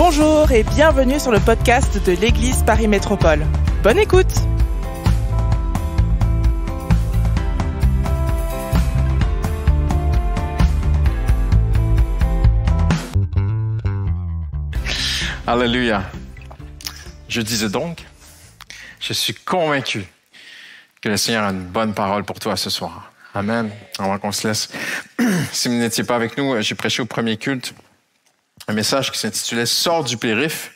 Bonjour et bienvenue sur le podcast de l'Église Paris Métropole. Bonne écoute! Alléluia. Je disais donc, je suis convaincu que le Seigneur a une bonne parole pour toi ce soir. Amen. Avant qu'on se laisse. Si vous n'étiez pas avec nous, j'ai prêché au premier culte un message qui s'intitulait « Sors du périph »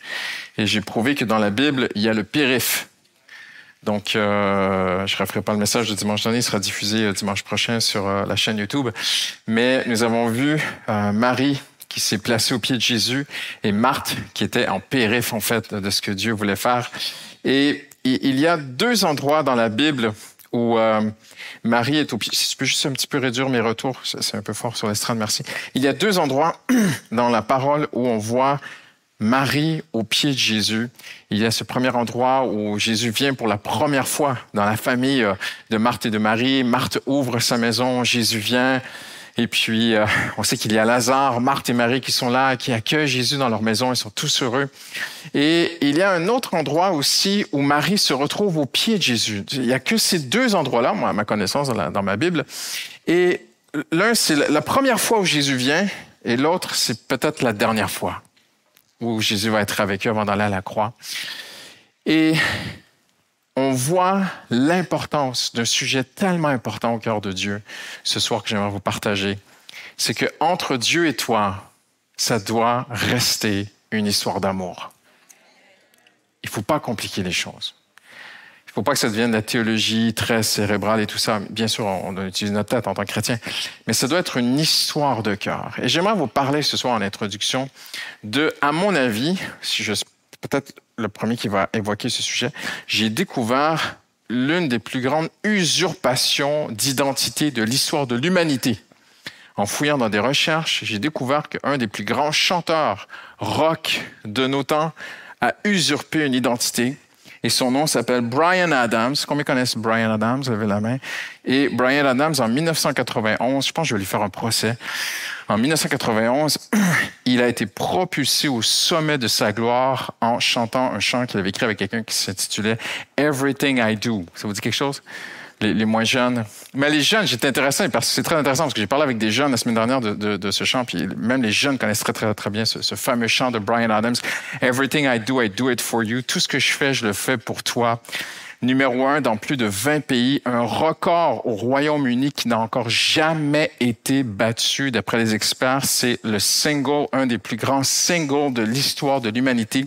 et j'ai prouvé que dans la Bible, il y a le périph. Donc, je ne referai pas le message de dimanche dernier, il sera diffusé dimanche prochain sur la chaîne YouTube. Mais nous avons vu Marie qui s'est placée au pied de Jésus et Marthe qui était en périph, en fait, de ce que Dieu voulait faire. Et il y a deux endroits dans la Bible où Marie est au pied. Si tu peux juste un petit peu réduire mes retours, c'est un peu fort sur l'estrade, merci. Il y a deux endroits dans la parole où on voit Marie au pied de Jésus. Il y a ce premier endroit où Jésus vient pour la première fois dans la famille de Marthe et de Marie. Marthe ouvre sa maison, Jésus vient. Et puis, on sait qu'il y a Lazare, Marthe et Marie qui sont là, qui accueillent Jésus dans leur maison. Ils sont tous heureux. Et il y a un autre endroit aussi où Marie se retrouve au pied de Jésus. Il n'y a que ces deux endroits-là, moi, à ma connaissance, dans ma Bible. Et l'un, c'est la première fois où Jésus vient, et l'autre, c'est peut-être la dernière fois où Jésus va être avec eux avant d'aller à la croix. Et on voit l'importance d'un sujet tellement important au cœur de Dieu ce soir que j'aimerais vous partager. C'est qu'entre Dieu et toi, ça doit rester une histoire d'amour. Il ne faut pas compliquer les choses. Il ne faut pas que ça devienne de la théologie très cérébrale et tout ça. Bien sûr, on utilise notre tête en tant que chrétien, mais ça doit être une histoire de cœur. Et j'aimerais vous parler ce soir en introduction de, à mon avis, si je peut-être le premier qui va évoquer ce sujet, j'ai découvert l'une des plus grandes usurpations d'identité de l'histoire de l'humanité. En fouillant dans des recherches, j'ai découvert qu'un des plus grands chanteurs rock de nos temps a usurpé une identité. Et son nom s'appelle Bryan Adams. Combien connaissent Bryan Adams? Levez la main. Et Bryan Adams, en 1991, je pense que je vais lui faire un procès. En 1991, il a été propulsé au sommet de sa gloire en chantant un chant qu'il avait écrit avec quelqu'un qui s'intitulait « Everything I Do ». Ça vous dit quelque chose? Les moins jeunes. Mais les jeunes, j'étais intéressant parce que c'est très intéressant parce que j'ai parlé avec des jeunes la semaine dernière de ce chant, puis même les jeunes connaissent très, très, très bien ce fameux chant de Bryan Adams. « Everything I do it for you ». Tout ce que je fais, je le fais pour toi. Numéro 1 dans plus de 20 pays, un record au Royaume-Uni qui n'a encore jamais été battu. D'après les experts, c'est le single, un des plus grands singles de l'histoire de l'humanité.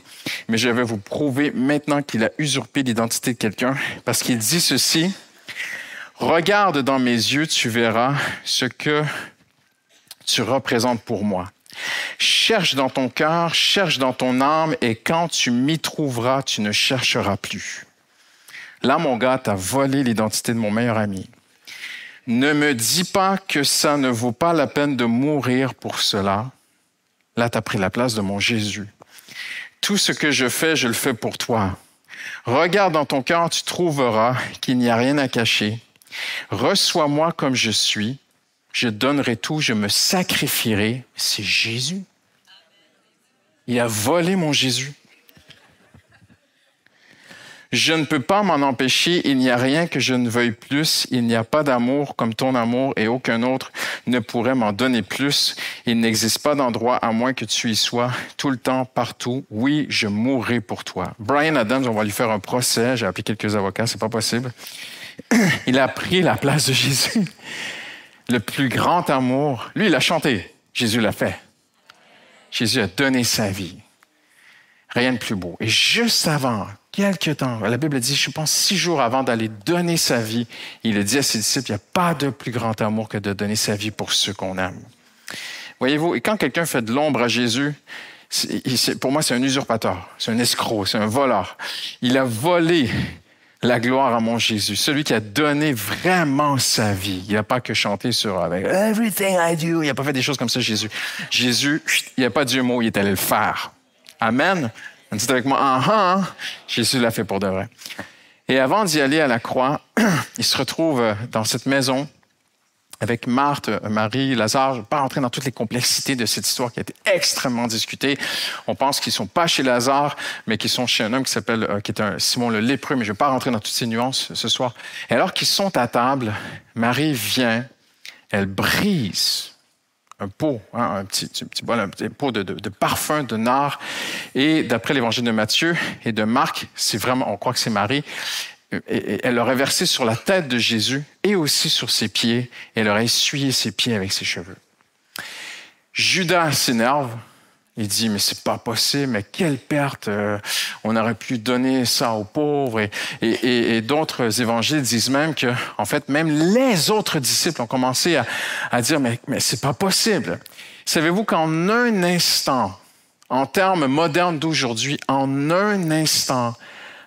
Mais je vais vous prouver maintenant qu'il a usurpé l'identité de quelqu'un parce qu'il dit ceci. « Regarde dans mes yeux, tu verras ce que tu représentes pour moi. Cherche dans ton cœur, cherche dans ton âme, et quand tu m'y trouveras, tu ne chercheras plus. » Là, mon gars, t'as volé l'identité de mon meilleur ami. Ne me dis pas que ça ne vaut pas la peine de mourir pour cela. Là, t'as pris la place de mon Jésus. Tout ce que je fais, je le fais pour toi. Regarde dans ton cœur, tu trouveras qu'il n'y a rien à cacher. Reçois-moi comme je suis. Je donnerai tout, je me sacrifierai. C'est Jésus. Il a volé mon Jésus. Je ne peux pas m'en empêcher, il n'y a rien que je ne veuille plus, il n'y a pas d'amour comme ton amour et aucun autre ne pourrait m'en donner plus. Il n'existe pas d'endroit à moins que tu y sois, tout le temps, partout. Oui, je mourrai pour toi. Bryan Adams, on va lui faire un procès, j'ai appelé quelques avocats, c'est pas possible. Il a pris la place de Jésus. Le plus grand amour, lui, il a chanté, Jésus l'a fait. Jésus a donné sa vie. Rien de plus beau. Et juste avant, quelques temps, la Bible dit, je pense 6 jours avant d'aller donner sa vie, il a dit à ses disciples, il n'y a pas de plus grand amour que de donner sa vie pour ceux qu'on aime. Voyez-vous, et quand quelqu'un fait de l'ombre à Jésus, pour moi, c'est un usurpateur, c'est un escroc, c'est un voleur. Il a volé la gloire à mon Jésus, celui qui a donné vraiment sa vie. Il n'a pas que chanté sur avec « Everything I do ». Il n'a pas fait des choses comme ça, Jésus. Jésus, il n'a pas dit un mot, il est allé le faire. Amen. Dites avec moi, Jésus l'a fait pour de vrai. Et avant d'y aller à la croix, il se retrouve dans cette maison avec Marthe, Marie, Lazare. Je ne vais pas rentrer dans toutes les complexités de cette histoire qui a été extrêmement discutée. On pense qu'ils ne sont pas chez Lazare, mais qu'ils sont chez un homme qui est Simon le lépreux, mais je ne vais pas rentrer dans toutes ces nuances ce soir. Et alors qu'ils sont à table, Marie vient, elle brise un pot, un petit pot de parfum, de nard. Et d'après l'évangile de Matthieu et de Marc, on croit que c'est Marie, et elle l'aurait versé sur la tête de Jésus et aussi sur ses pieds. Et elle aurait essuyé ses pieds avec ses cheveux. Judas s'énerve. Il dit, mais c'est pas possible, mais quelle perte, on aurait pu donner ça aux pauvres. Et d'autres évangiles disent même que, en fait, même les autres disciples ont commencé à dire, mais c'est pas possible. Savez-vous qu'en un instant, en termes modernes d'aujourd'hui, en un instant,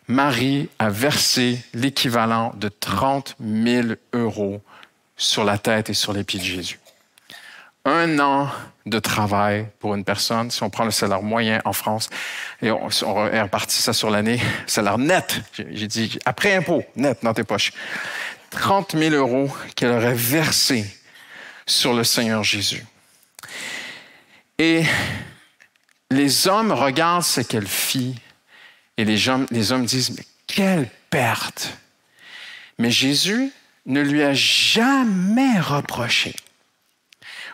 Marie a versé l'équivalent de 30 000 € sur la tête et sur les pieds de Jésus. 1 an de travail pour une personne, si on prend le salaire moyen en France, et on répartit ça sur l'année, salaire net, j'ai dit, après impôt, net dans tes poches, 30 000 € qu'elle aurait versé sur le Seigneur Jésus. Et les hommes regardent ce qu'elle fit, et les hommes disent, mais quelle perte! Mais Jésus ne lui a jamais reproché.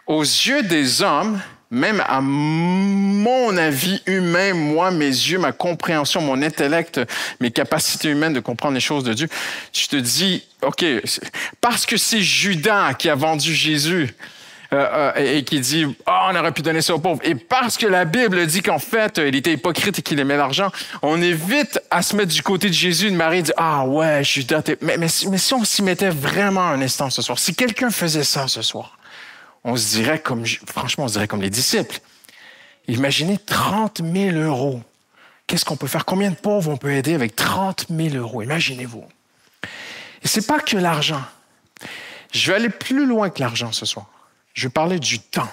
Aux yeux des hommes, même à mon avis humain, moi, mes yeux, ma compréhension, mon intellect, mes capacités humaines de comprendre les choses de Dieu, je te dis, OK, parce que c'est Judas qui a vendu Jésus et qui dit, on aurait pu donner ça aux pauvres. Et parce que la Bible dit qu'en fait, il était hypocrite et qu'il aimait l'argent, on évite à se mettre du côté de Jésus, de Marie, et dire, ouais, Judas, mais si on s'y mettait vraiment un instant ce soir, si quelqu'un faisait ça ce soir, on se dirait comme les disciples. Imaginez 30 000 €. Qu'est-ce qu'on peut faire? Combien de pauvres on peut aider avec 30 000 €? Imaginez-vous. Et c'est pas que l'argent. Je vais aller plus loin que l'argent ce soir. Je vais parler du temps.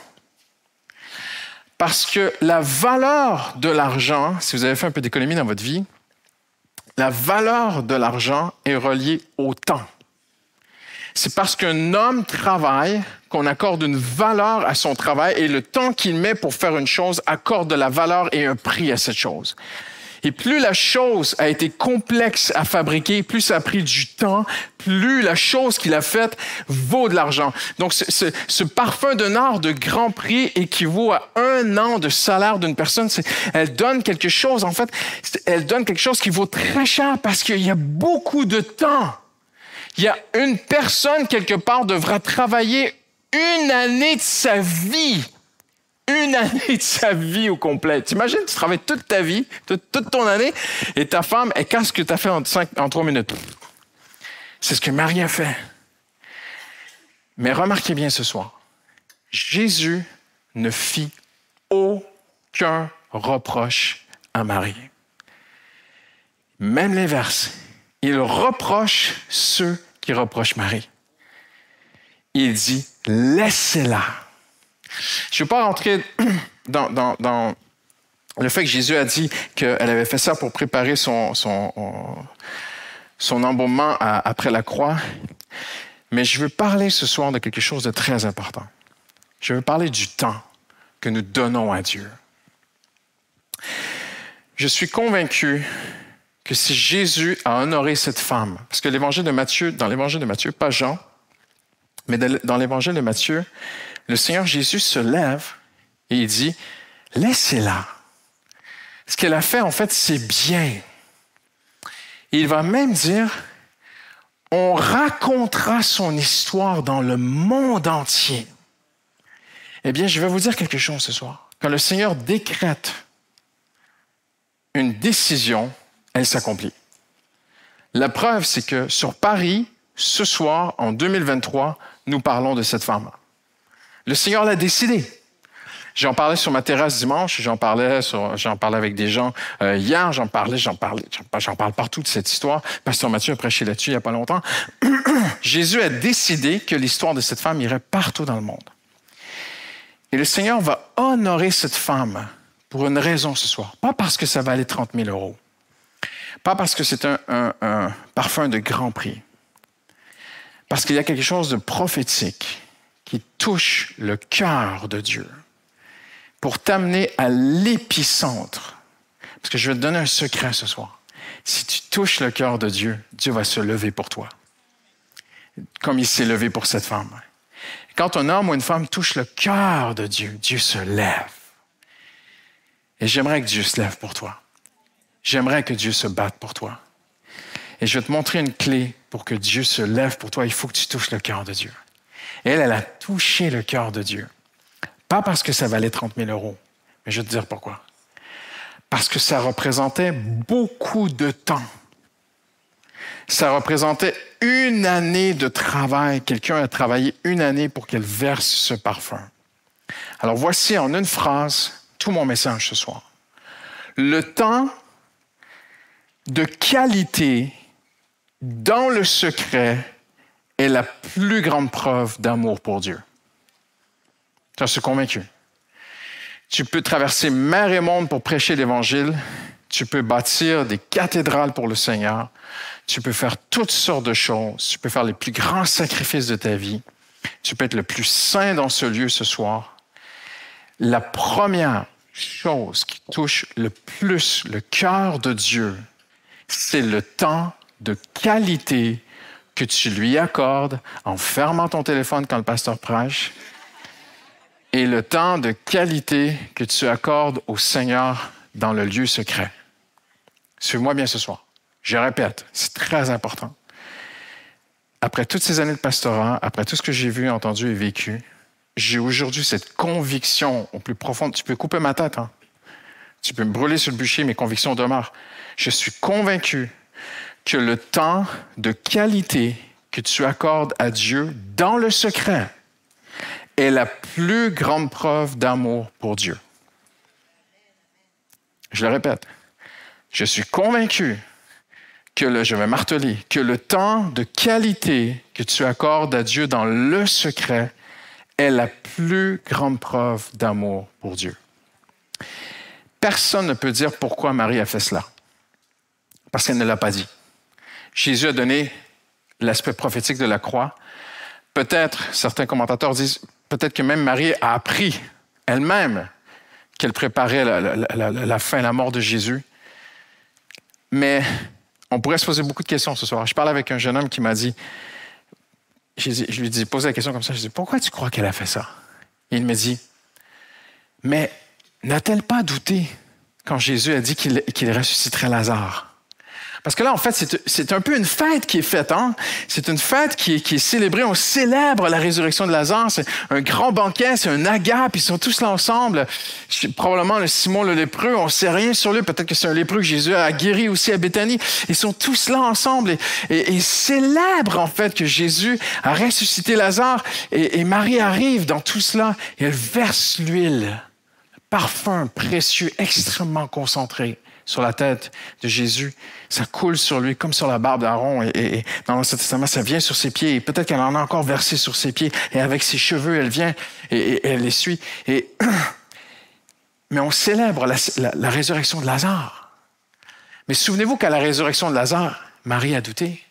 Parce que la valeur de l'argent, si vous avez fait un peu d'économie dans votre vie, la valeur de l'argent est reliée au temps. C'est parce qu'un homme travaille qu'on accorde une valeur à son travail et le temps qu'il met pour faire une chose accorde de la valeur et un prix à cette chose. Et plus la chose a été complexe à fabriquer, plus ça a pris du temps, plus la chose qu'il a faite vaut de l'argent. Donc, ce parfum de nard de grand prix équivaut à 1 an de salaire d'une personne. Elle donne quelque chose, en fait, elle donne quelque chose qui vaut très cher parce qu'il y a beaucoup de temps. Il y a une personne, quelque part, devra travailler 1 année de sa vie. 1 année de sa vie au complet. T'imagines, tu travailles toute ta vie, toute ton année, et ta femme, elle casse ce que tu as fait en 3 minutes. C'est ce que Marie a fait. Mais remarquez bien ce soir, Jésus ne fit aucun reproche à Marie. Même l'inverse. Il reproche ceux qui reprochent Marie. Il dit, laissez-la. Je ne vais pas rentrer dans le fait que Jésus a dit qu'elle avait fait ça pour préparer son embaumement après la croix, mais je veux parler ce soir de quelque chose de très important. Je veux parler du temps que nous donnons à Dieu. Je suis convaincu que si Jésus a honoré cette femme, parce que dans l'évangile de Matthieu, pas Jean, mais dans l'évangile de Matthieu, le Seigneur Jésus se lève et il dit, laissez-la. Ce qu'elle a fait, en fait, c'est bien. Et il va même dire, on racontera son histoire dans le monde entier. Eh bien, je vais vous dire quelque chose ce soir. Quand le Seigneur décrète une décision, elle s'accomplit. La preuve, c'est que sur Paris, ce soir, en 2023, nous parlons de cette femme. Le Seigneur l'a décidé. J'en parlais sur ma terrasse dimanche, j'en parlais avec des gens hier, j'en parle partout de cette histoire. Pasteur Mathieu a prêché là-dessus il n'y a pas longtemps. Jésus a décidé que l'histoire de cette femme irait partout dans le monde. Et le Seigneur va honorer cette femme pour une raison ce soir. Pas parce que ça valait 30 000 €. Pas parce que c'est un parfum de grand prix. Parce qu'il y a quelque chose de prophétique qui touche le cœur de Dieu pour t'amener à l'épicentre. Parce que je vais te donner un secret ce soir. Si tu touches le cœur de Dieu, Dieu va se lever pour toi. Comme il s'est levé pour cette femme. Quand un homme ou une femme touche le cœur de Dieu, Dieu se lève. Et j'aimerais que Dieu se lève pour toi. J'aimerais que Dieu se batte pour toi. Et je vais te montrer une clé pour que Dieu se lève pour toi. Il faut que tu touches le cœur de Dieu. Et elle a touché le cœur de Dieu. Pas parce que ça valait 30 000 €, mais je vais te dire pourquoi. Parce que ça représentait beaucoup de temps. Ça représentait 1 année de travail. Quelqu'un a travaillé 1 année pour qu'elle verse ce parfum. Alors voici en une phrase tout mon message ce soir. Le temps de qualité dans le secret est la plus grande preuve d'amour pour Dieu. J'en suis convaincu. Tu peux traverser mer et monde pour prêcher l'Évangile. Tu peux bâtir des cathédrales pour le Seigneur. Tu peux faire toutes sortes de choses. Tu peux faire les plus grands sacrifices de ta vie. Tu peux être le plus saint dans ce lieu ce soir. La première chose qui touche le plus le cœur de Dieu, c'est le temps de qualité que tu lui accordes en fermant ton téléphone quand le pasteur prêche et le temps de qualité que tu accordes au Seigneur dans le lieu secret. Suis-moi bien ce soir. Je répète, c'est très important. Après toutes ces années de pastorat, après tout ce que j'ai vu, entendu et vécu, j'ai aujourd'hui cette conviction au plus profond. Tu peux couper ma tête, hein? Tu peux me brûler sur le bûcher, mes convictions demeurent. Je suis convaincu que le temps de qualité que tu accordes à Dieu dans le secret est la plus grande preuve d'amour pour Dieu. Je le répète, je suis convaincu que je vais marteler, que le temps de qualité que tu accordes à Dieu dans le secret est la plus grande preuve d'amour pour Dieu. Personne ne peut dire pourquoi Marie a fait cela, parce qu'elle ne l'a pas dit. Jésus a donné l'aspect prophétique de la croix. Peut-être, certains commentateurs disent, peut-être que même Marie a appris elle-même qu'elle préparait la fin, la mort de Jésus. Mais on pourrait se poser beaucoup de questions ce soir. Je parlais avec un jeune homme qui m'a dit, je lui ai posé la question comme ça, je lui ai dit, pourquoi tu crois qu'elle a fait ça? Et il me dit, mais n'a-t-elle pas douté quand Jésus a dit qu'il ressusciterait Lazare? Parce que là, en fait, c'est un peu une fête qui est faite. Hein? C'est une fête qui est célébrée. On célèbre la résurrection de Lazare. C'est un grand banquet, c'est un agape. Ils sont tous là ensemble. Probablement le Simon le lépreux, on ne sait rien sur lui. Peut-être que c'est un lépreux que Jésus a guéri aussi à Béthanie. Ils sont tous là ensemble et célèbrent en fait que Jésus a ressuscité Lazare. Et Marie arrive dans tout cela et elle verse l'huile, le parfum précieux, extrêmement concentré sur la tête de Jésus. Ça coule sur lui comme sur la barbe d'Aaron. Et dans l'Ancien Testament, ça vient sur ses pieds. Et peut-être qu'elle en a encore versé sur ses pieds. Et avec ses cheveux, elle vient et elle essuie. Mais on célèbre la résurrection de Lazare. Mais souvenez-vous qu'à la résurrection de Lazare, Marie a douté.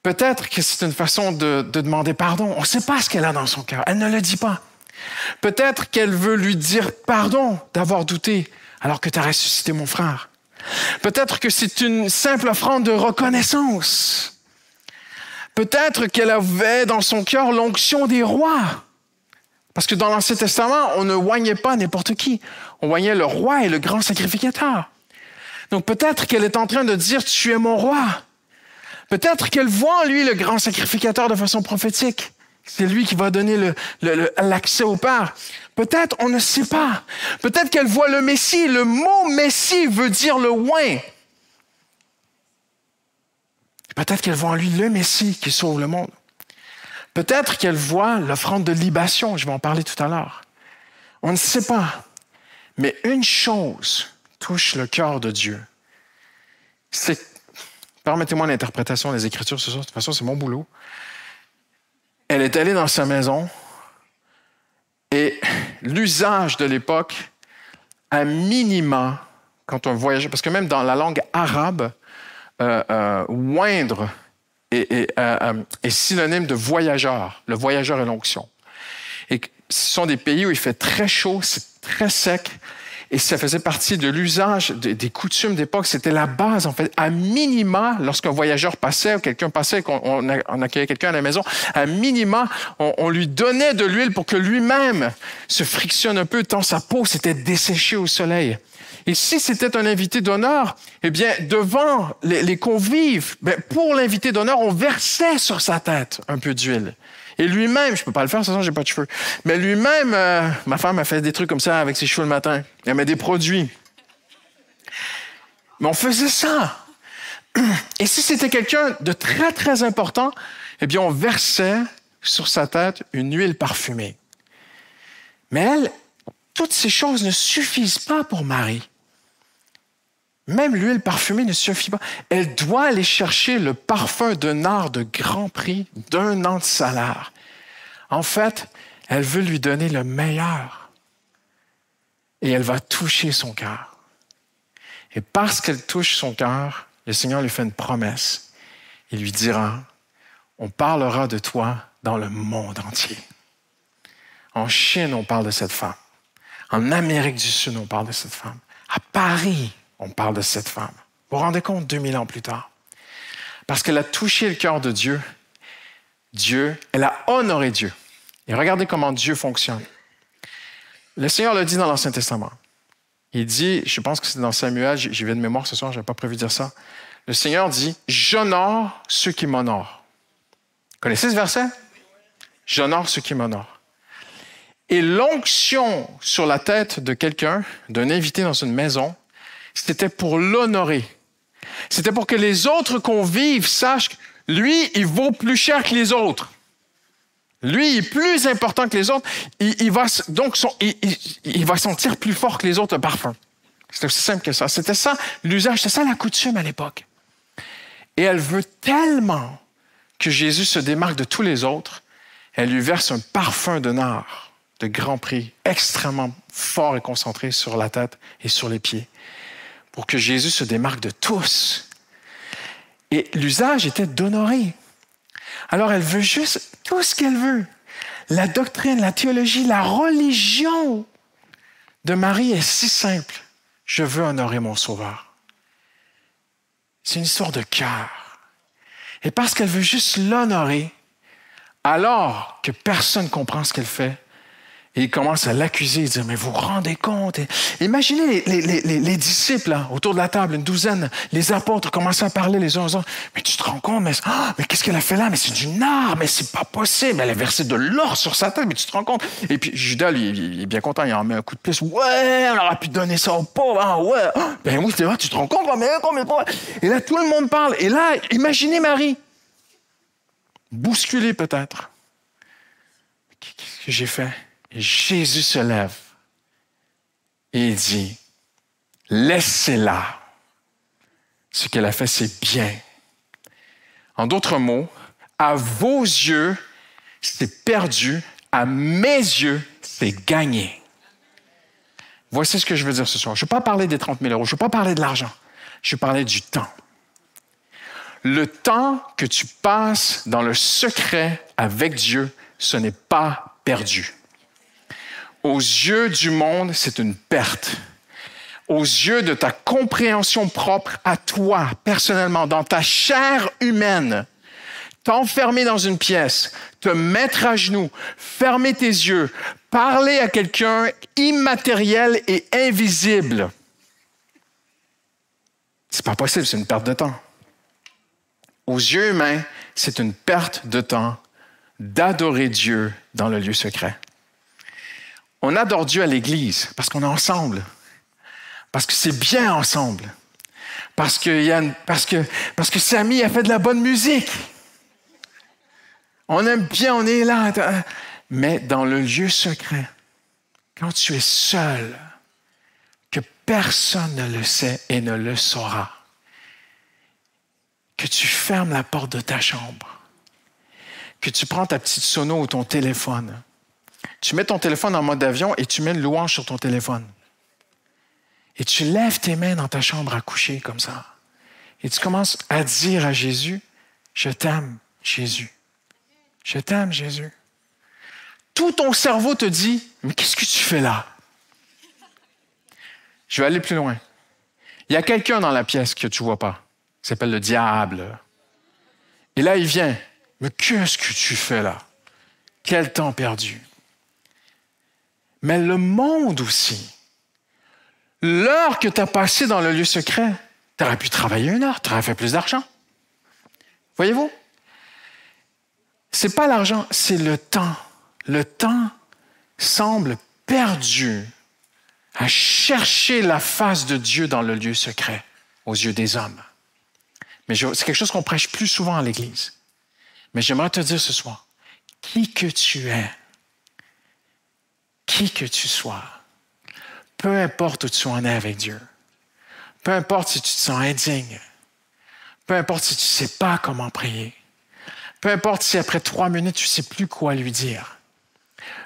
Peut-être que c'est une façon de demander pardon. On ne sait pas ce qu'elle a dans son cœur. Elle ne le dit pas. Peut-être qu'elle veut lui dire pardon d'avoir douté alors que tu as ressuscité mon frère. Peut-être que c'est une simple offrande de reconnaissance. Peut-être qu'elle avait dans son cœur l'onction des rois. Parce que dans l'Ancien Testament, on ne oignait pas n'importe qui. On oignait le roi et le grand sacrificateur. Donc peut-être qu'elle est en train de dire « Tu es mon roi ». Peut-être qu'elle voit en lui le grand sacrificateur de façon prophétique. C'est lui qui va donner l'accès au Père. Peut-être, on ne sait pas. Peut-être qu'elle voit le Messie. Le mot Messie veut dire le oint. Peut-être qu'elle voit en lui le Messie qui sauve le monde. Peut-être qu'elle voit l'offrande de libation. Je vais en parler tout à l'heure. On ne sait pas. Mais une chose touche le cœur de Dieu. Permettez-moi l'interprétation des Écritures ce soir. De toute façon, c'est mon boulot. Elle est allée dans sa maison et l'usage de l'époque, à minima, quand on voyageait, parce que même dans la langue arabe, oindre est synonyme de voyageur. Le voyageur et l'onction. Et ce sont des pays où il fait très chaud, c'est très sec. Et ça faisait partie de l'usage des coutumes d'époque. C'était la base, en fait. À minima, lorsqu'un voyageur passait ou quelqu'un passait, qu'on accueillait quelqu'un à la maison, à minima, on lui donnait de l'huile pour que lui-même se frictionne un peu, tant sa peau s'était desséchée au soleil. Et si c'était un invité d'honneur, eh bien, devant les convives, pour l'invité d'honneur, on versait sur sa tête un peu d'huile. Et lui-même, je peux pas le faire, de toute façon, j'ai pas de cheveux. Mais lui-même, ma femme a fait des trucs comme ça avec ses cheveux le matin. Elle met des produits. Mais on faisait ça. Et si c'était quelqu'un de très, très important, eh bien, on versait sur sa tête une huile parfumée. Mais elle, toutes ces choses ne suffisent pas pour Marie. Même l'huile parfumée ne suffit pas. Elle doit aller chercher le parfum de nard de grand prix d'1 an de salaire. En fait, elle veut lui donner le meilleur. Et elle va toucher son cœur. Et parce qu'elle touche son cœur, le Seigneur lui fait une promesse. Il lui dira, on parlera de toi dans le monde entier. En Chine, on parle de cette femme. En Amérique du Sud, on parle de cette femme. À Paris, on parle de cette femme. Vous vous rendez compte, 2000 ans plus tard? Parce qu'elle a touché le cœur de Dieu. Elle a honoré Dieu. Et regardez comment Dieu fonctionne. Le Seigneur le dit dans l'Ancien Testament. Il dit, je pense que c'est dans Samuel, j'y vais de mémoire ce soir, je n'avais pas prévu de dire ça. Le Seigneur dit, j'honore ceux qui m'honorent. Connaissez ce verset? J'honore ceux qui m'honorent. Et l'onction sur la tête de quelqu'un, d'un invité dans une maison, c'était pour l'honorer. C'était pour que les autres convives sachent que lui, il vaut plus cher que les autres. Lui, il est plus important que les autres. Il va sentir plus fort que les autres le parfum. C'est aussi simple que ça. C'était ça l'usage, c'était ça la coutume à l'époque. Et elle veut tellement que Jésus se démarque de tous les autres, elle lui verse un parfum de nard de grand prix, extrêmement fort et concentré sur la tête et sur les pieds, pour que Jésus se démarque de tous. Et l'usage était d'honorer. Alors elle veut juste tout ce qu'elle veut. La doctrine, la théologie, la religion de Marie est si simple. Je veux honorer mon Sauveur. C'est une histoire de cœur. Et parce qu'elle veut juste l'honorer, alors que personne ne comprend ce qu'elle fait, et il commence à l'accuser et dire, mais vous vous rendez compte? Et imaginez les disciples là, autour de la table, une douzaine, les apôtres commençaient à parler les uns aux autres. Mais tu te rends compte? Mais qu'est-ce qu'elle a fait là? Mais c'est du nard, mais c'est pas possible. Elle a versé de l'or sur sa tête, mais tu te rends compte? Et puis Judas, lui, il est bien content, il en met un coup de plus. Ouais, on aurait pu donner ça aux pauvres. Hein, ouais. Ben oui, c'est vrai, tu te rends compte? Mais combien de pauvres? Et là, tout le monde parle. Et là, imaginez Marie. Bousculée peut-être. Qu'est-ce que j'ai fait? Et Jésus se lève et il dit, laissez-la. Ce qu'elle a fait, c'est bien. En d'autres mots, à vos yeux, c'est perdu. À mes yeux, c'est gagné. Voici ce que je veux dire ce soir. Je ne veux pas parler des 30 000 €. Je ne veux pas parler de l'argent. Je veux parler du temps. Le temps que tu passes dans le secret avec Dieu, ce n'est pas perdu. Aux yeux du monde, c'est une perte. Aux yeux de ta compréhension propre à toi, personnellement, dans ta chair humaine, t'enfermer dans une pièce, te mettre à genoux, fermer tes yeux, parler à quelqu'un immatériel et invisible. C'est pas possible, c'est une perte de temps. Aux yeux humains, c'est une perte de temps d'adorer Dieu dans le lieu secret. On adore Dieu à l'Église parce qu'on est ensemble, parce que c'est bien ensemble, parce que Samy a fait de la bonne musique. On aime bien, on est là. Mais dans le lieu secret, quand tu es seul, que personne ne le sait et ne le saura, que tu fermes la porte de ta chambre, que tu prends ta petite sono ou ton téléphone, tu mets ton téléphone en mode avion et tu mets une louange sur ton téléphone. Et tu lèves tes mains dans ta chambre à coucher comme ça. Et tu commences à dire à Jésus, Je t'aime, Jésus. Je t'aime, Jésus. Tout ton cerveau te dit, mais qu'est-ce que tu fais là? Je vais aller plus loin. Il y a quelqu'un dans la pièce que tu ne vois pas. Il s'appelle le diable. Et là, il vient. Mais qu'est-ce que tu fais là? Quel temps perdu. Mais le monde aussi. L'heure que tu as passée dans le lieu secret, tu aurais pu travailler 1 heure, tu aurais fait plus d'argent. Voyez-vous? Ce n'est pas l'argent, c'est le temps. Le temps semble perdu à chercher la face de Dieu dans le lieu secret, aux yeux des hommes. Mais c'est quelque chose qu'on prêche plus souvent à l'Église. Mais j'aimerais te dire ce soir, qui que tu es, qui que tu sois, peu importe où tu en es avec Dieu, peu importe si tu te sens indigne, peu importe si tu ne sais pas comment prier, peu importe si après 3 minutes, tu ne sais plus quoi lui dire,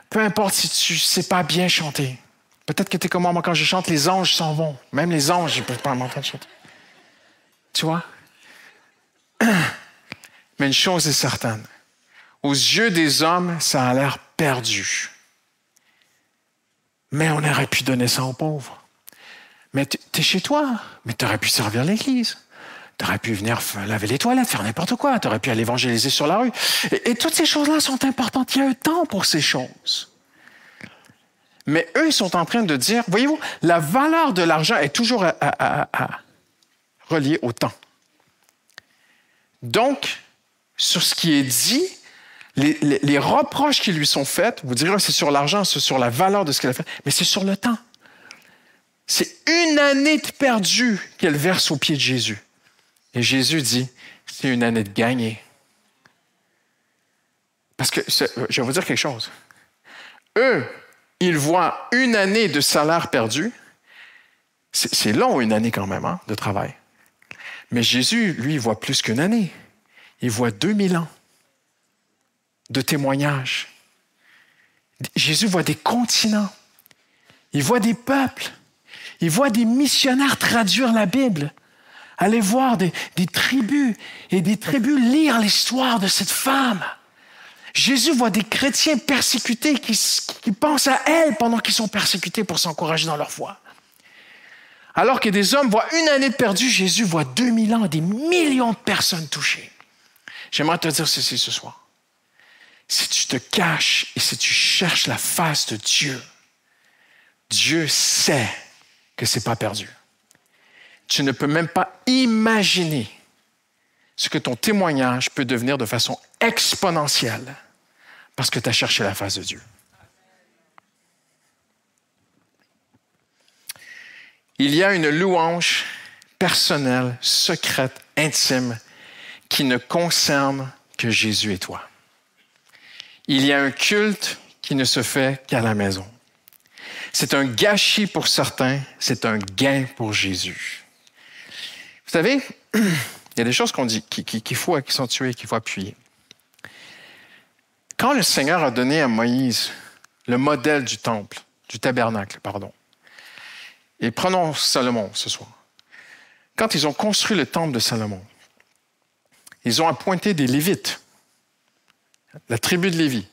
peu importe si tu ne sais pas bien chanter. Peut-être que tu es comme moi, quand je chante, les anges s'en vont. Même les anges, ils ne peuvent pas m'entendre chanter. Tu vois? Mais une chose est certaine. Aux yeux des hommes, ça a l'air perdu. Mais on aurait pu donner ça aux pauvres. Mais tu es chez toi. Mais tu aurais pu servir l'Église. Tu aurais pu venir laver les toilettes, faire n'importe quoi. Tu aurais pu aller évangéliser sur la rue. Et toutes ces choses-là sont importantes. Il y a un temps pour ces choses. Mais eux, ils sont en train de dire, voyez-vous, la valeur de l'argent est toujours reliée au temps. Donc, sur ce qui est dit, les reproches qui lui sont faits, vous direz, c'est sur l'argent, c'est sur la valeur de ce qu'elle a fait, mais c'est sur le temps. C'est 1 année de perdu qu'elle verse aux pieds de Jésus. Et Jésus dit, c'est 1 année de gagné. Parce que, je vais vous dire quelque chose. Eux, ils voient 1 année de salaire perdu. C'est long, 1 année quand même, hein, de travail. Mais Jésus, lui, il voit plus qu'1 année. Il voit 2000 ans de témoignages. Jésus voit des continents. Il voit des peuples. Il voit des missionnaires traduire la Bible. Aller voir des tribus et des tribus lire l'histoire de cette femme. Jésus voit des chrétiens persécutés qui pensent à elle pendant qu'ils sont persécutés pour s'encourager dans leur foi. Alors que des hommes voient 1 année de perdu, Jésus voit 2000 ans, des millions de personnes touchées. J'aimerais te dire ceci ce soir. Si tu te caches et si tu cherches la face de Dieu, Dieu sait que ce n'est pas perdu. Tu ne peux même pas imaginer ce que ton témoignage peut devenir de façon exponentielle parce que tu as cherché la face de Dieu. Il y a une louange personnelle, secrète, intime, qui ne concerne que Jésus et toi. Il y a un culte qui ne se fait qu'à la maison. C'est un gâchis pour certains, c'est un gain pour Jésus. Vous savez, il y a des choses qu'on dit qu'il faut accentuer, qu'il faut appuyer. Quand le Seigneur a donné à Moïse le modèle du temple, du tabernacle, pardon, et prenons Salomon ce soir. Quand ils ont construit le temple de Salomon, ils ont appointé des Lévites, la tribu de Lévi,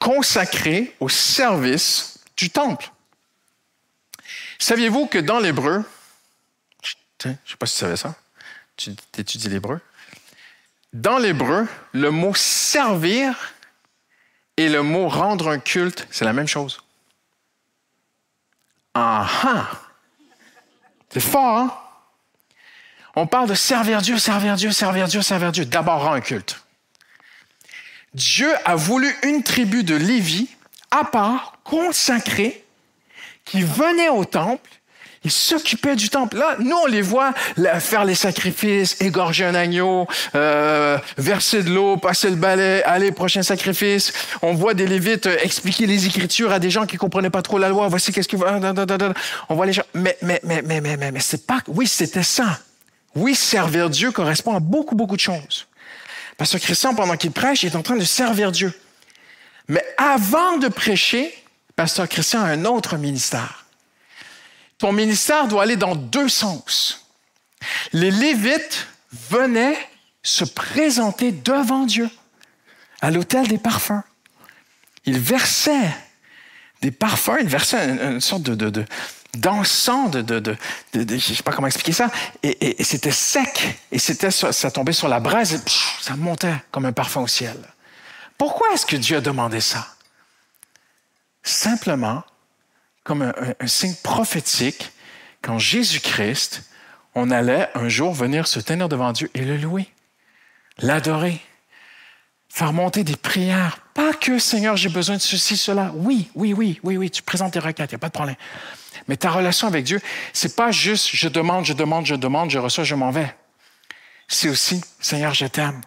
consacrés au service du temple. Saviez-vous que dans l'hébreu, je ne sais pas si tu savais ça, tu étudies l'hébreu, dans l'hébreu, le mot servir et le mot rendre un culte, c'est la même chose. Ah ah! C'est fort, hein? On parle de servir Dieu, servir Dieu, servir Dieu, servir Dieu. D'abord, rend un culte. Dieu a voulu une tribu de Lévi, à part, consacrée, qui venait au temple, ils s'occupaient du temple. Là, nous, on les voit faire les sacrifices, égorger un agneau, verser de l'eau, passer le balai, aller, prochain sacrifice. On voit des Lévites expliquer les Écritures à des gens qui ne comprenaient pas trop la loi. Voici qu'est-ce qu'il faut. On voit les gens. Mais c'est pas. Oui, c'était ça. Oui, servir Dieu correspond à beaucoup, beaucoup de choses. Parce que Christian, pendant qu'il prêche, il est en train de servir Dieu. Mais avant de prêcher, Pasteur Christian a un autre ministère. Ton ministère doit aller dans 2 sens. Les Lévites venaient se présenter devant Dieu à l'autel des parfums. Il versait des parfums, il versait une sorte d'encens, je ne sais pas comment expliquer ça, et c'était sec, et ça tombait sur la braise, et ça montait comme un parfum au ciel. Pourquoi est-ce que Dieu a demandé ça? Simplement, comme un signe prophétique, qu'en Jésus-Christ, on allait un jour venir se tenir devant Dieu et le louer, l'adorer, faire monter des prières. Pas que, Seigneur, j'ai besoin de ceci, cela. Oui, tu présentes tes requêtes, il n'y a pas de problème. Mais ta relation avec Dieu, c'est pas juste je demande, je reçois, je m'en vais. C'est aussi, Seigneur, je t'aime.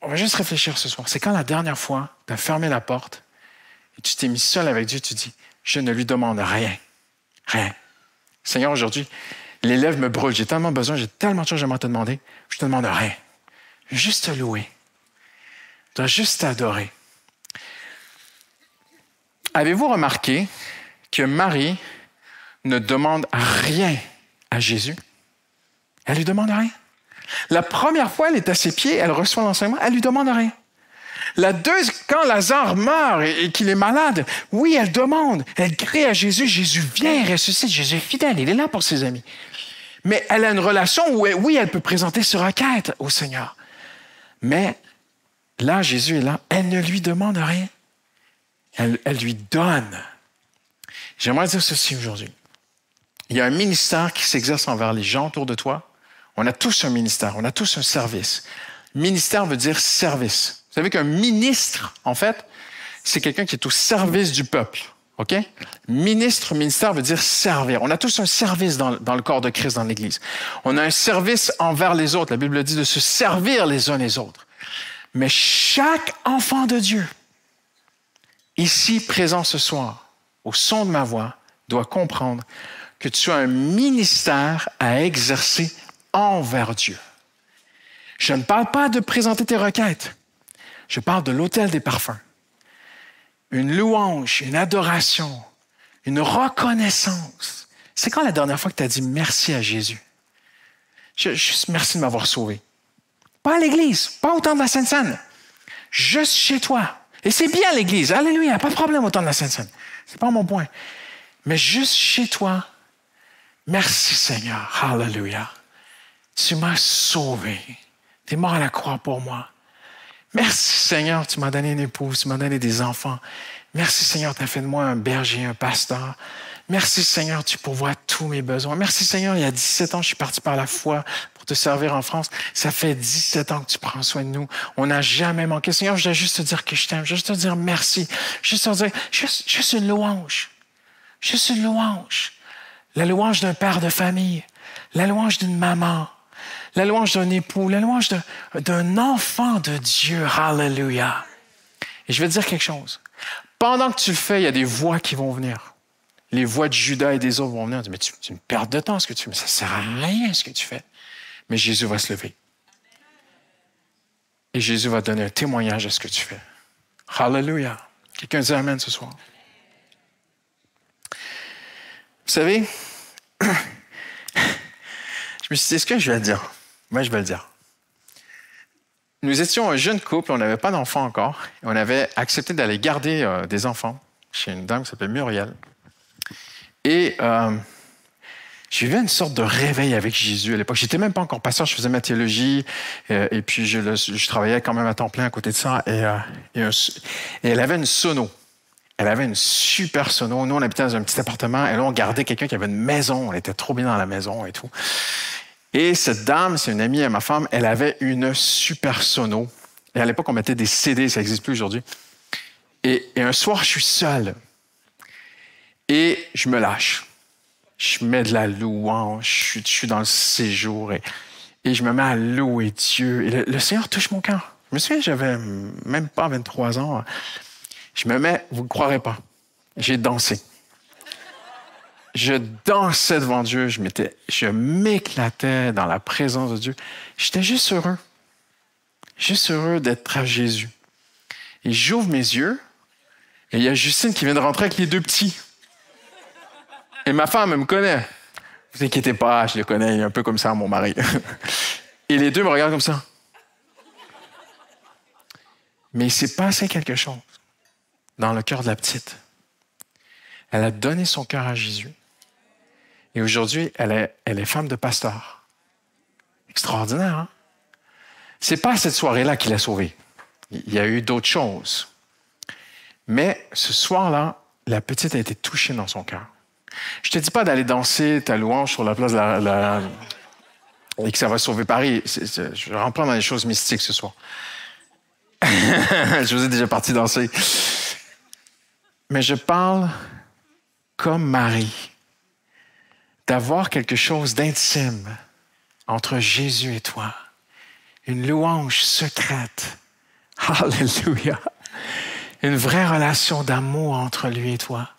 On va juste réfléchir ce soir. C'est quand la dernière fois, tu as fermé la porte et tu t'es mis seul avec Dieu, tu dis, je ne lui demande rien. Rien. Seigneur, aujourd'hui, les lèvres me brûlent. J'ai tellement besoin, j'ai tellement de choses que j'aimerais te demander. Je ne te demande rien. Je veux juste te louer. Je dois juste t'adorer. Avez-vous remarqué que Marie ne demande rien à Jésus? Elle ne lui demande rien. La première fois, elle est à ses pieds, elle reçoit l'enseignement, elle ne lui demande rien. La deuxième, quand Lazare meurt et qu'il est malade, oui, elle demande, elle crie à Jésus, Jésus vient, il ressuscite, Jésus est fidèle, il est là pour ses amis. Mais elle a une relation où, oui, elle peut présenter ses requêtes au Seigneur. Mais là, Jésus est là, elle ne lui demande rien. Elle lui donne. J'aimerais dire ceci aujourd'hui. Il y a un ministère qui s'exerce envers les gens autour de toi. On a tous un ministère, on a tous un service. Ministère veut dire service. Vous savez qu'un ministre, en fait, c'est quelqu'un qui est au service du peuple. OK? Ministère veut dire servir. On a tous un service dans le corps de Christ, dans l'Église. On a un service envers les autres. La Bible dit de se servir les uns les autres. Mais chaque enfant de Dieu, ici présent ce soir, au son de ma voix, doit comprendre que tu as un ministère à exercer envers Dieu. Je ne parle pas de présenter tes requêtes. Je parle de l'autel des parfums. Une louange, une adoration, une reconnaissance. C'est quand la dernière fois que tu as dit merci à Jésus? Juste merci de m'avoir sauvé. Pas à l'Église, pas au temps de la Sainte Seine. Juste chez toi. Et c'est bien l'Église. Alléluia, pas de problème au temps de la Sainte Seine. C'est pas mon point. Mais juste chez toi, merci Seigneur. Alléluia. Tu m'as sauvé. Tu es mort à la croix pour moi. Merci Seigneur, tu m'as donné une épouse, tu m'as donné des enfants. Merci Seigneur, tu as fait de moi un berger, un pasteur. Merci Seigneur, tu pourvois tous mes besoins. Merci Seigneur, il y a 17 ans, je suis parti par la foi pour te servir en France. Ça fait 17 ans que tu prends soin de nous. On n'a jamais manqué. Seigneur, je dois juste te dire que je t'aime. Je dois juste te dire merci. Juste te dire, juste une louange. Juste une louange. La louange d'un père de famille. La louange d'une maman. La louange d'un époux, la louange d'un enfant de Dieu. Alléluia. Et je vais te dire quelque chose. Pendant que tu le fais, il y a des voix qui vont venir. Les voix de Judas et des autres vont venir. Mais tu me perds de temps ce que tu fais. Mais ça ne sert à rien ce que tu fais. Mais Jésus va se lever. Et Jésus va donner un témoignage à ce que tu fais. Alléluia. Quelqu'un dit Amen ce soir. Vous savez, je me suis dit, est-ce que je vais le dire? Moi, je vais le dire. Nous étions un jeune couple, on n'avait pas d'enfants encore, et on avait accepté d'aller garder des enfants chez une dame qui s'appelle Muriel. Et j'ai eu une sorte de réveil avec Jésus à l'époque. J'étais même pas encore pasteur, je faisais ma théologie, et puis je travaillais quand même à temps plein à côté de ça, et elle avait une sono. Elle avait une super sono. Nous, on habitait dans un petit appartement, et là, on gardait quelqu'un qui avait une maison. On était trop bien dans la maison et tout. Et cette dame, c'est une amie à ma femme, elle avait une super sono. Et à l'époque, on mettait des CD, ça n'existe plus aujourd'hui. Et un soir, je suis seul. Et je me lâche. Je mets de la louange, je suis dans le séjour. Et je me mets à louer Dieu. Et le Seigneur touche mon cœur. Je me souviens, j'avais même pas 23 ans. Je me mets, vous ne croirez pas, j'ai dansé. Je dansais devant Dieu, je m'éclatais dans la présence de Dieu. J'étais juste heureux d'être à Jésus. Et j'ouvre mes yeux, et il y a Justine qui vient de rentrer avec les deux petits. Et ma femme, elle me connaît. Ne vous inquiétez pas, je le connais, il est un peu comme ça, mon mari. Et les deux me regardent comme ça. Mais il s'est passé quelque chose dans le cœur de la petite. Elle a donné son cœur à Jésus. Et aujourd'hui, elle est femme de pasteur. Extraordinaire, hein? C'est pas cette soirée-là qui l'a sauvée. Il y a eu d'autres choses. Mais ce soir-là, la petite a été touchée dans son cœur. Je te dis pas d'aller danser ta louange sur la place et que ça va sauver Paris. Je rentre pas dans les choses mystiques ce soir. Je vous ai déjà parti danser. Mais je parle comme Marie, d'avoir quelque chose d'intime entre Jésus et toi. Une louange secrète. Alléluia. Une vraie relation d'amour entre lui et toi.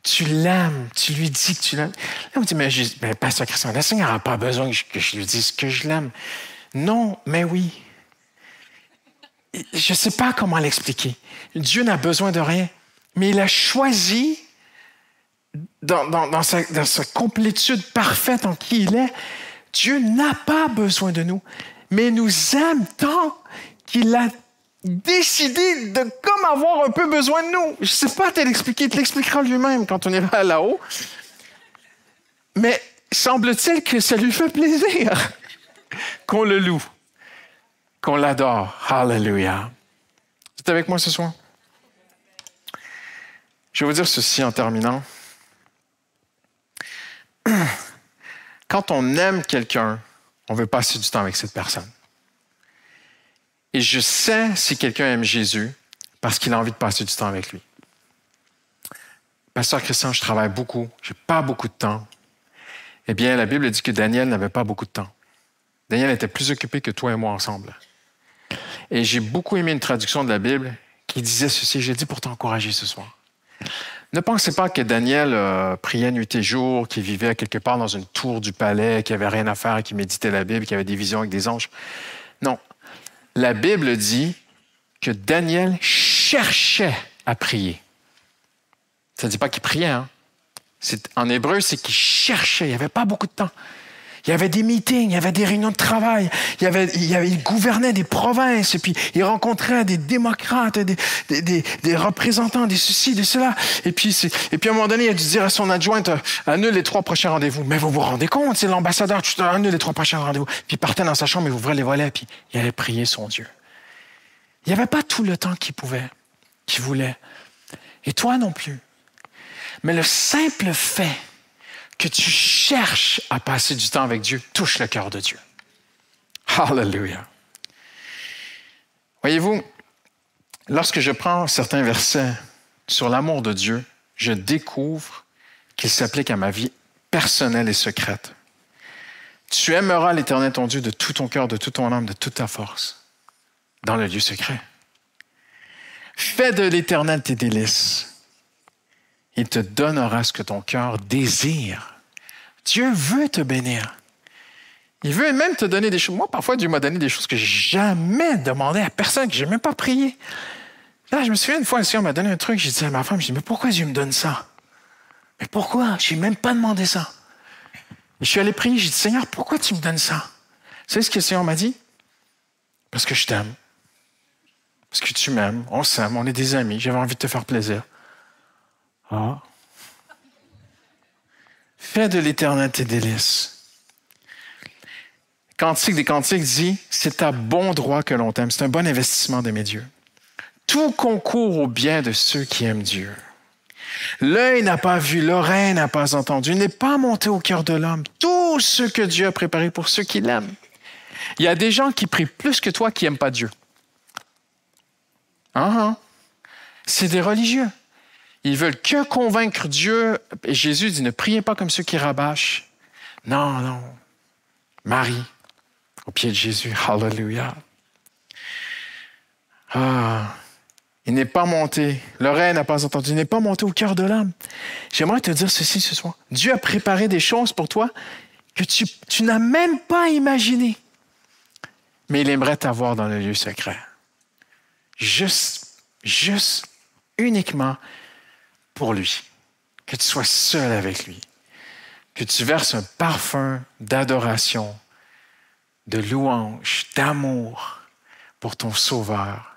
Tu l'aimes, tu lui dis que tu l'aimes. Là, on dit, mais Pasteur Christian, le Seigneur n'a pas besoin que je lui dise que je l'aime. Non, mais oui. Je ne sais pas comment l'expliquer. Dieu n'a besoin de rien, mais il a choisi, dans sa complétude parfaite en qui il est, Dieu n'a pas besoin de nous, mais il nous aime tant qu'il a décidé de comme avoir un peu besoin de nous. Je ne sais pas te l'expliquer, il te l'expliquera lui-même quand on ira là-haut. Mais semble-t-il que ça lui fait plaisir qu'on le loue, qu'on l'adore. Alléluia. Vous êtes avec moi ce soir? Je vais vous dire ceci en terminant. Quand on aime quelqu'un, on veut passer du temps avec cette personne. Et je sais si quelqu'un aime Jésus parce qu'il a envie de passer du temps avec lui. Pasteur Christian, je travaille beaucoup, je n'ai pas beaucoup de temps. Eh bien, la Bible dit que Daniel n'avait pas beaucoup de temps. Daniel était plus occupé que toi et moi ensemble. Et j'ai beaucoup aimé une traduction de la Bible qui disait ceci, je l'ai dit pour t'encourager ce soir. Ne pensez pas que Daniel priait nuit et jour, qu'il vivait quelque part dans une tour du palais, qu'il n'avait rien à faire, qu'il méditait la Bible, qu'il avait des visions avec des anges. Non. La Bible dit que Daniel cherchait à prier. Ça ne dit pas qu'il priait, hein? En hébreu, c'est qu'il cherchait. Il n'y avait pas beaucoup de temps. Il y avait des meetings, il y avait des réunions de travail, il gouvernait des provinces, et puis il rencontrait des démocrates, des représentants, des ceci, des cela. Et puis à un moment donné, il a dû dire à son adjointe, annule les 3 prochains rendez-vous. Mais vous vous rendez compte, c'est l'ambassadeur, tu annules les 3 prochains rendez-vous. Puis il partait dans sa chambre, il ouvrait les volets, puis il allait prier son Dieu. Il n'y avait pas tout le temps qu'il voulait. Et toi non plus. Mais le simple fait que tu cherches à passer du temps avec Dieu touche le cœur de Dieu. Alléluia. Voyez-vous, lorsque je prends certains versets sur l'amour de Dieu, je découvre qu'il s'applique à ma vie personnelle et secrète. Tu aimeras l'Éternel ton Dieu de tout ton cœur, de toute ton âme, de toute ta force, dans le lieu secret. Fais de l'Éternel tes délices. Il te donnera ce que ton cœur désire. Dieu veut te bénir. Il veut même te donner des choses. Moi, parfois, Dieu m'a donné des choses que je n'ai jamais demandé à personne, que je n'ai même pas prié. Là, je me souviens une fois, le Seigneur m'a donné un truc, j'ai dit à ma femme, mais pourquoi Dieu me donne ça? Mais pourquoi? Je n'ai même pas demandé ça. Et je suis allé prier, j'ai dit, Seigneur, pourquoi tu me donnes ça? Vous savez ce que le Seigneur m'a dit? Parce que je t'aime. Parce que tu m'aimes, on s'aime, on est des amis, j'avais envie de te faire plaisir. Ah. Fais de l'Éternel tes délices. Cantique des Cantiques dit, c'est à bon droit que l'on t'aime. C'est un bon investissement d'aimer Dieu. Tout concourt au bien de ceux qui aiment Dieu. L'œil n'a pas vu, l'oreille n'a pas entendu, n'est pas monté au cœur de l'homme. Tout ce que Dieu a préparé pour ceux qui l'aiment. Il y a des gens qui prient plus que toi qui n'aiment pas Dieu. C'est des religieux. Ils veulent que convaincre Dieu. Et Jésus dit, ne priez pas comme ceux qui rabâchent. Non. Marie, au pied de Jésus. Alléluia. Il n'est pas monté. L'oreille n'a pas entendu. Il n'est pas monté au cœur de l'homme. J'aimerais te dire ceci ce soir. Dieu a préparé des choses pour toi que tu n'as même pas imaginées. Mais il aimerait t'avoir dans le lieu secret. Juste, uniquement pour lui. Que tu sois seul avec lui. Que tu verses un parfum d'adoration de louange, d'amour pour ton Sauveur,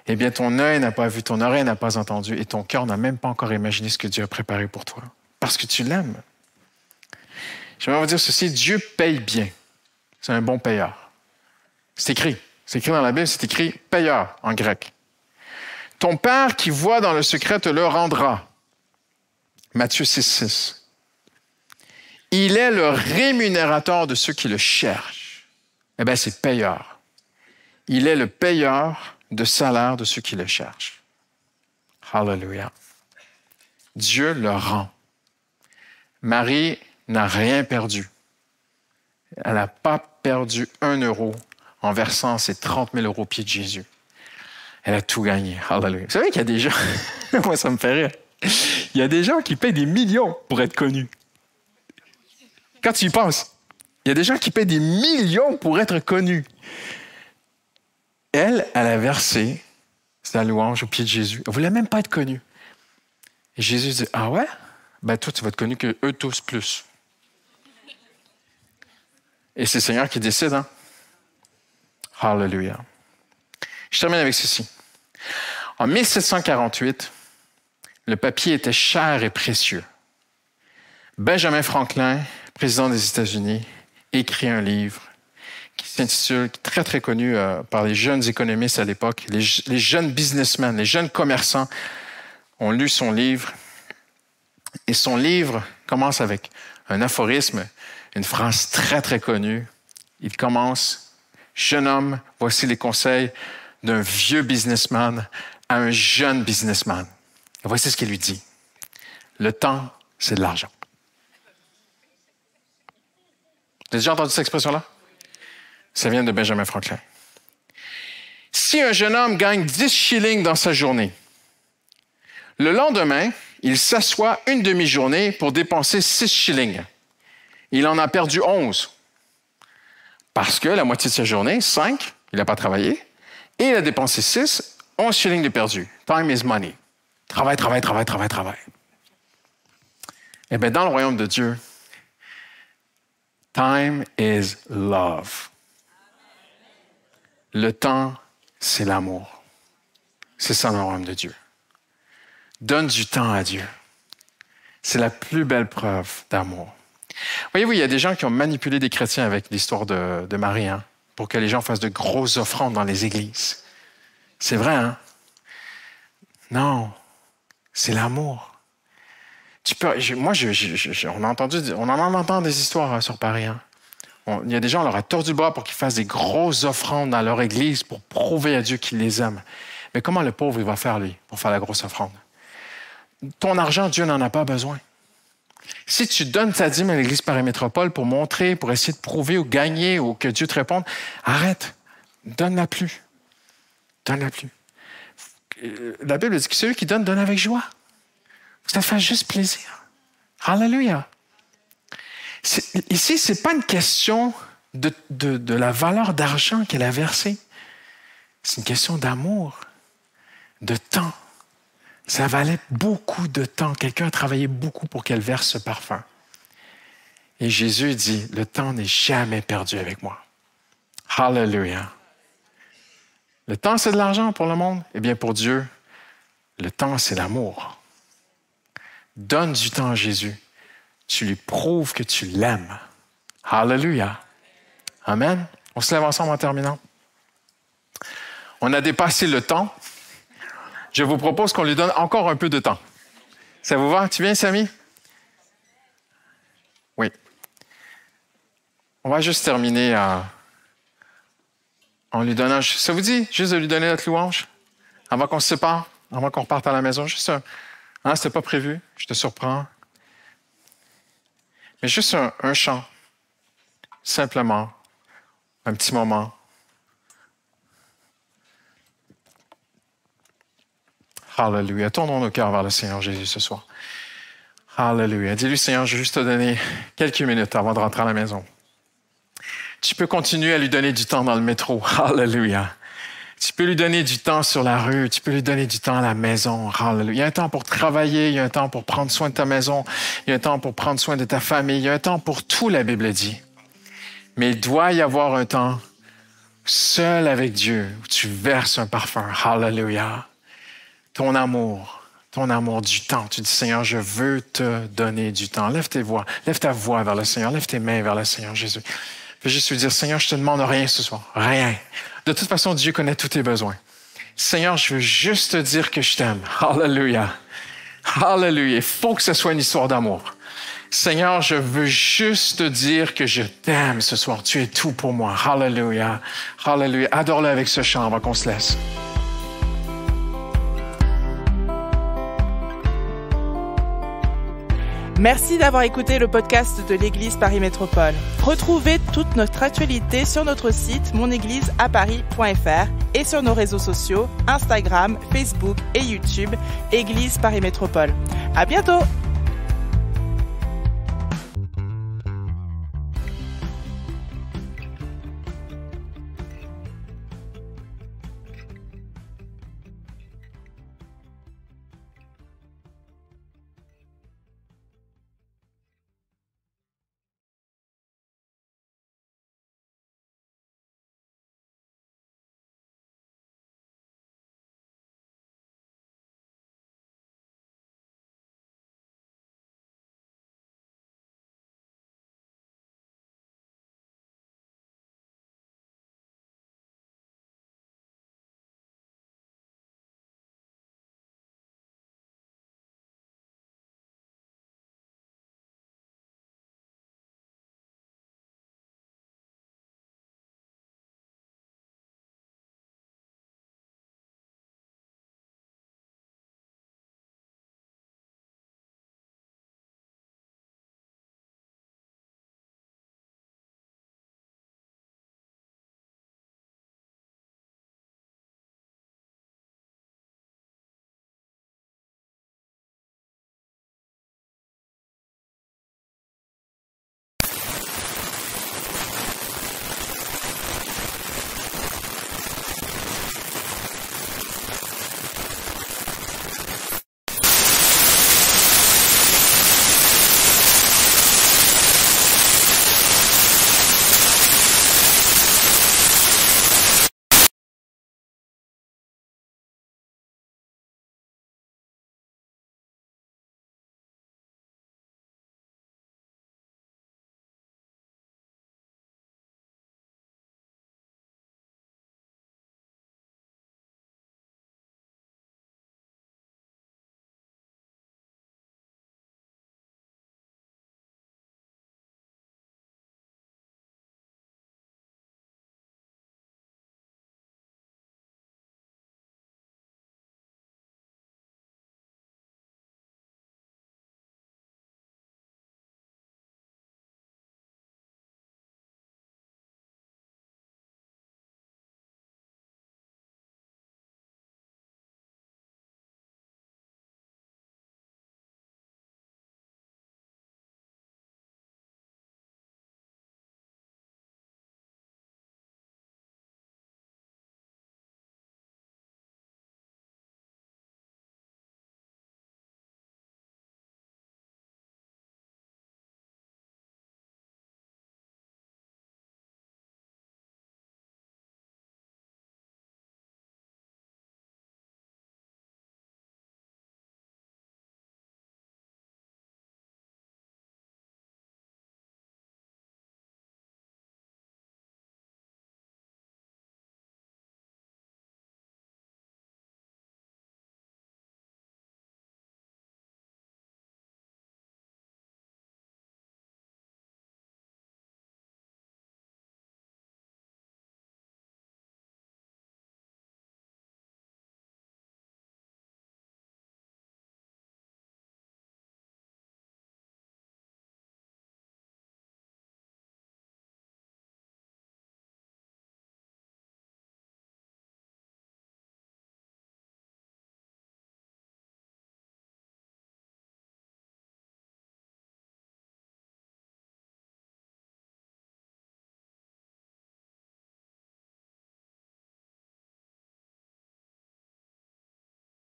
eh bien, ton œil n'a pas vu, ton oreille n'a pas entendu et ton cœur n'a même pas encore imaginé ce que Dieu a préparé pour toi. Parce que tu l'aimes. J'aimerais vous dire ceci, Dieu paye bien. C'est un bon payeur. C'est écrit. C'est écrit dans la Bible, c'est écrit payeur en grec. Ton Père qui voit dans le secret te le rendra. Matthieu 6,6. Il est le rémunérateur de ceux qui le cherchent. Eh bien, c'est payeur. Il est le payeur de salaire de ceux qui le cherchent. Hallelujah. Dieu le rend. Marie n'a rien perdu. Elle n'a pas perdu 1 euro en versant ses 30 000 euros aux pieds de Jésus. Elle a tout gagné. Hallelujah. Vous savez qu'il y a des gens, moi ça me fait rire, il y a des gens qui paient des millions pour être connus. Quand tu y penses, il y a des gens qui paient des millions pour être connus. Elle a versé sa louange aux pieds de Jésus. Elle ne voulait même pas être connue. Et Jésus dit, ah ouais? Ben toi, tu vas être connu que eux tous plus. Et c'est le Seigneur qui décide, hein? Hallelujah. Je termine avec ceci. En 1748, le papier était cher et précieux. Benjamin Franklin, président des États-Unis, écrit un livre qui s'intitule, très, très connu par les jeunes économistes à l'époque, les jeunes businessmen, les jeunes commerçants ont lu son livre. Et son livre commence avec un aphorisme, une phrase très, très connue. Il commence, « Jeune homme, voici les conseils d'un vieux businessman à un jeune businessman. » Et voici ce qu'il lui dit. « Le temps, c'est de l'argent. » Vous avez déjà entendu cette expression-là? Ça vient de Benjamin Franklin. Si un jeune homme gagne 10 shillings dans sa journée, le lendemain, il s'assoit une demi-journée pour dépenser 6 shillings. Il en a perdu 11. Parce que la moitié de sa journée, 5, il n'a pas travaillé, et il a dépensé 6, 11 shillings de perdu. Time is money. Travail, travail, travail, travail, travail. Eh bien, dans le royaume de Dieu, time is love. Le temps, c'est l'amour. C'est ça le royaume de Dieu. Donne du temps à Dieu. C'est la plus belle preuve d'amour. Voyez-vous, il y a des gens qui ont manipulé des chrétiens avec l'histoire de Marie, hein, pour que les gens fassent de grosses offrandes dans les églises. C'est vrai, hein? Non, c'est l'amour. On en entend des histoires sur Paris. Hein. Il y a des gens, on leur a tordu le bras pour qu'ils fassent des grosses offrandes dans leur église pour prouver à Dieu qu'il les aime. Mais comment le pauvre, il va faire, lui, pour faire la grosse offrande? Ton argent, Dieu n'en a pas besoin. Si tu donnes ta dîme à l'Église Paris-Métropole pour montrer, pour essayer de prouver ou gagner ou que Dieu te réponde, arrête. Donne-la plus. Donne-la plus. La Bible dit que celui qui donne, donne avec joie. Ça fait juste plaisir. Hallelujah. Ici, ce n'est pas une question de la valeur d'argent qu'elle a versée. C'est une question d'amour, de temps. Ça valait beaucoup de temps. Quelqu'un a travaillé beaucoup pour qu'elle verse ce parfum. Et Jésus dit, le temps n'est jamais perdu avec moi. Hallelujah. Le temps, c'est de l'argent pour le monde. Eh bien, pour Dieu, le temps, c'est l'amour. Donne du temps à Jésus. Tu lui prouves que tu l'aimes. Hallelujah. Amen. On se lève ensemble en terminant. On a dépassé le temps. Je vous propose qu'on lui donne encore un peu de temps. Ça vous va? Tu viens, Samy? Oui. On va juste terminer en lui donnant... Ça vous dit juste de lui donner notre louange? Avant qu'on se sépare? Avant qu'on reparte à la maison? Juste un... Hein, c'était pas prévu. Je te surprends. Mais juste un chant. Simplement. Un petit moment. Hallelujah. Tournons nos cœurs vers le Seigneur Jésus ce soir. Hallelujah. Dis-lui, Seigneur, je vais juste te donner quelques minutes avant de rentrer à la maison. Tu peux continuer à lui donner du temps dans le métro. Hallelujah. Tu peux lui donner du temps sur la rue. Tu peux lui donner du temps à la maison. Hallelujah. Il y a un temps pour travailler. Il y a un temps pour prendre soin de ta maison. Il y a un temps pour prendre soin de ta famille. Il y a un temps pour tout, la Bible dit. Mais il doit y avoir un temps seul avec Dieu où tu verses un parfum. Hallelujah. Ton amour du temps. Tu dis, Seigneur, je veux te donner du temps. Lève ta voix vers le Seigneur. Lève tes mains vers le Seigneur Jésus. Fais juste lui dire, Seigneur, je te demande rien ce soir. Rien. De toute façon, Dieu connaît tous tes besoins. Seigneur, je veux juste te dire que je t'aime. Hallelujah. Hallelujah. Il faut que ce soit une histoire d'amour. Seigneur, je veux juste te dire que je t'aime ce soir. Tu es tout pour moi. Hallelujah. Hallelujah. Adore-le avec ce chant avant qu'on se laisse. Merci d'avoir écouté le podcast de l'Église Paris Métropole. Retrouvez toute notre actualité sur notre site monégliseaparis.fr et sur nos réseaux sociaux Instagram, Facebook et YouTube, Église Paris Métropole. À bientôt!